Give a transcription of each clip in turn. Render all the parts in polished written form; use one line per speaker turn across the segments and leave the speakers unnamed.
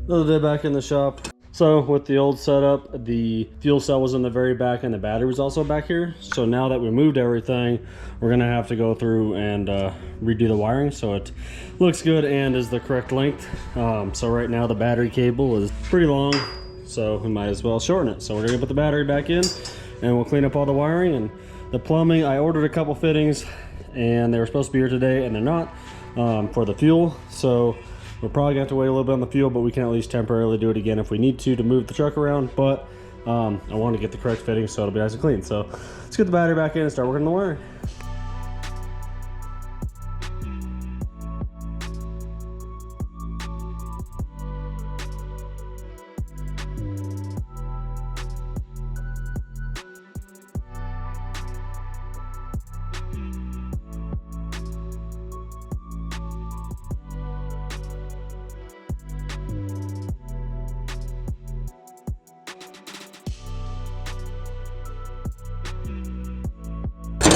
Another day back in the shop. So with the old setup, the fuel cell was in the very back and the battery was also back here. So now that we moved everything, we're gonna have to go through and redo the wiring so it looks good and is the correct length. So right now the battery cable is pretty long, so we might as well shorten it. So we're gonna put the battery back in and we'll clean up all the wiring. And the plumbing, I ordered a couple fittings and they were supposed to be here today and they're not for the fuel. So we're probably gonna have to wait a little bit on the fuel, but we can at least temporarily do it again if we need to move the truck around. But I want to get the correct fitting so it'll be nice and clean. So let's get the battery back in and start working on the wiring.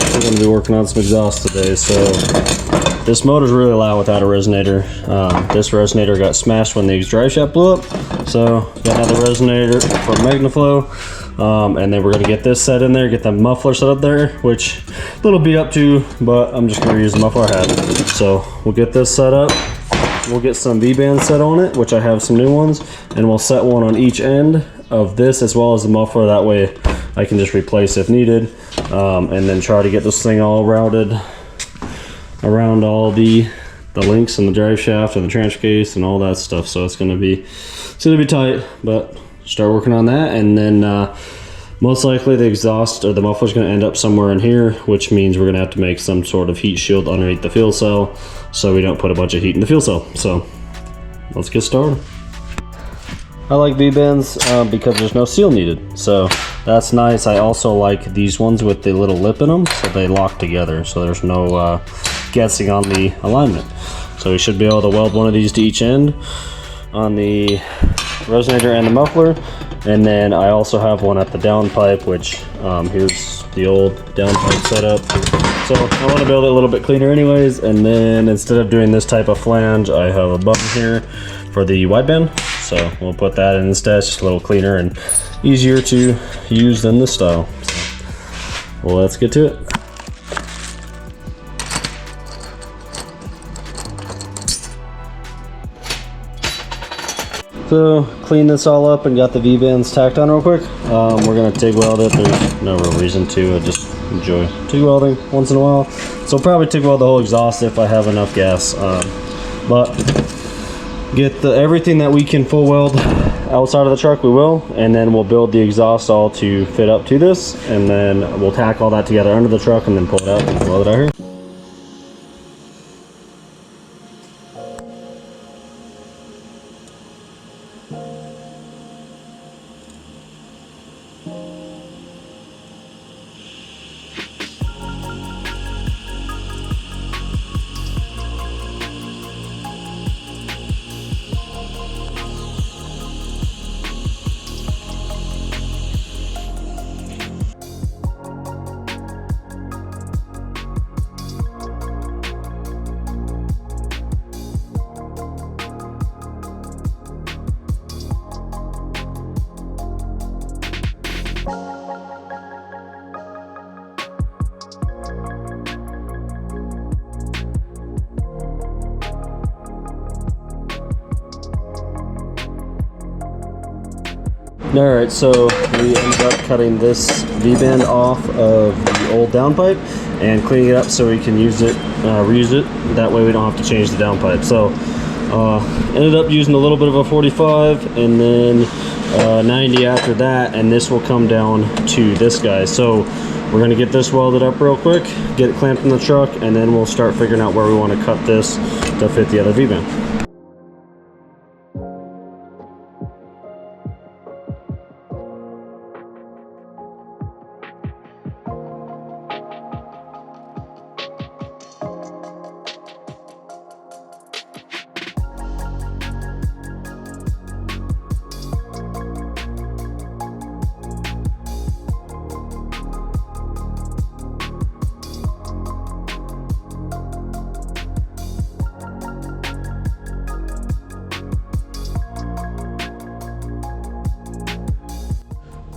We're going to be working on some exhaust today. So this motor's really loud without a resonator. This resonator got smashed when the drive shaft blew up, so got another resonator from MagnaFlow, and then we're going to get this set in there, get the muffler set up there, which a little beat up too, but I'm just going to use the muffler I have. So we'll get this set up, we'll get some V-bands set on it, which I have some new ones, and we'll set one on each end of this as well as the muffler. That way I can just replace if needed, and then try to get this thing all routed around all the links and the drive shaft and the transfer case and all that stuff. So it's gonna be tight, but start working on that. And then most likely the exhaust or the muffler is gonna end up somewhere in here, which means we're gonna have to make some sort of heat shield underneath the fuel cell so we don't put a bunch of heat in the fuel cell. So let's get started. I like V-bands because there's no seal needed, so that's nice. I also like these ones with the little lip in them, so they lock together, so there's no guessing on the alignment. So we should be able to weld one of these to each end on the resonator and the muffler. And then I also have one at the downpipe, which here's the old downpipe setup. So I want to build it a little bit cleaner anyways, and then instead of doing this type of flange, I have a button here for the wideband. So we'll put that in instead. It's just a little cleaner and easier to use than this style. So, well, let's get to it. So clean this all up and got the V-bands tacked on real quick. We're gonna TIG weld it. There's no real reason to. I just enjoy TIG welding once in a while. So I'll probably TIG weld the whole exhaust if I have enough gas. But get everything that we can full weld outside of the truck, we will, and then we'll build the exhaust all to fit up to this, and then we'll tack all that together under the truck and then pull it out and weld it out here. Alright, so we ended up cutting this V-band off of the old downpipe and cleaning it up so we can use it, reuse it. That way we don't have to change the downpipe. So ended up using a little bit of a 45 and then 90 after that, and this will come down to this guy. So we're going to get this welded up real quick, get it clamped in the truck, and then we'll start figuring out where we want to cut this to fit the other V-band.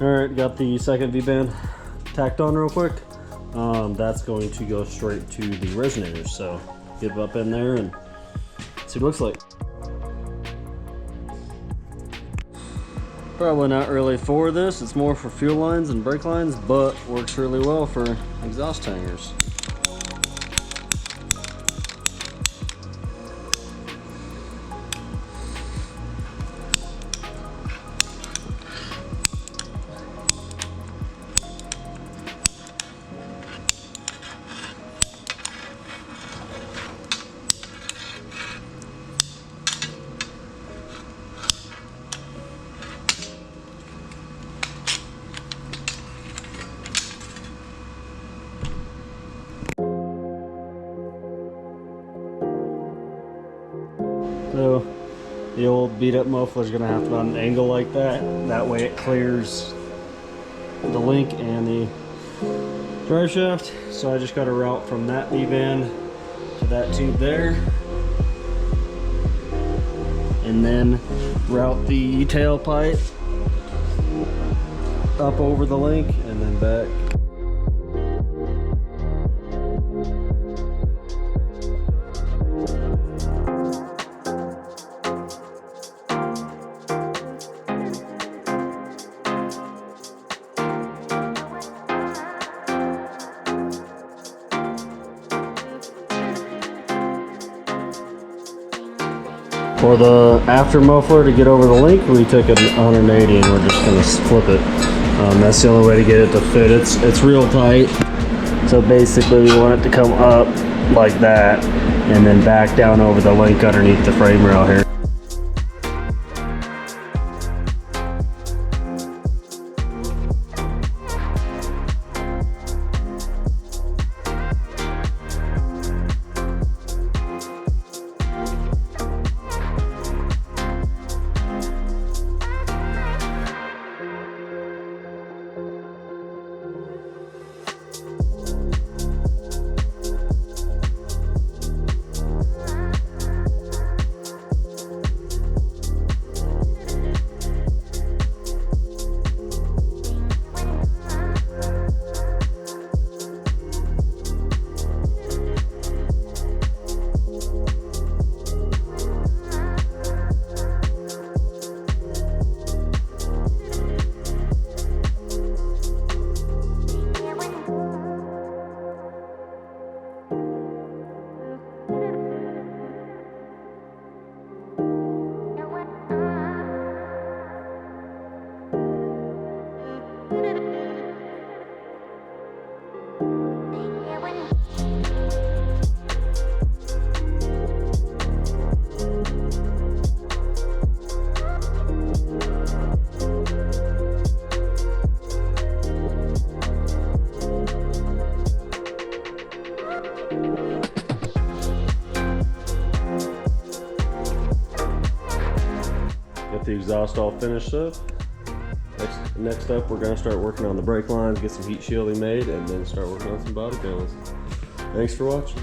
Alright, got the second V-band tacked on real quick. That's going to go straight to the resonator, so get up in there and see what it looks like. Probably not really for this, it's more for fuel lines and brake lines, but works really well for exhaust hangers. So the old beat up muffler is going to have to be on an angle like that. That way it clears the link and the drive shaft. So I just got a route from that V-band to that tube there. And then route the tailpipe up over the link and then back. For the after muffler to get over the link, we took it 180 and we're just gonna flip it. That's the only way to get it to fit. It's real tight. So basically we want it to come up like that and then back down over the link underneath the frame rail here. Got the exhaust all finished up. Next up, we're going to start working on the brake lines, get some heat shielding made, and then start working on some body panels. Thanks for watching.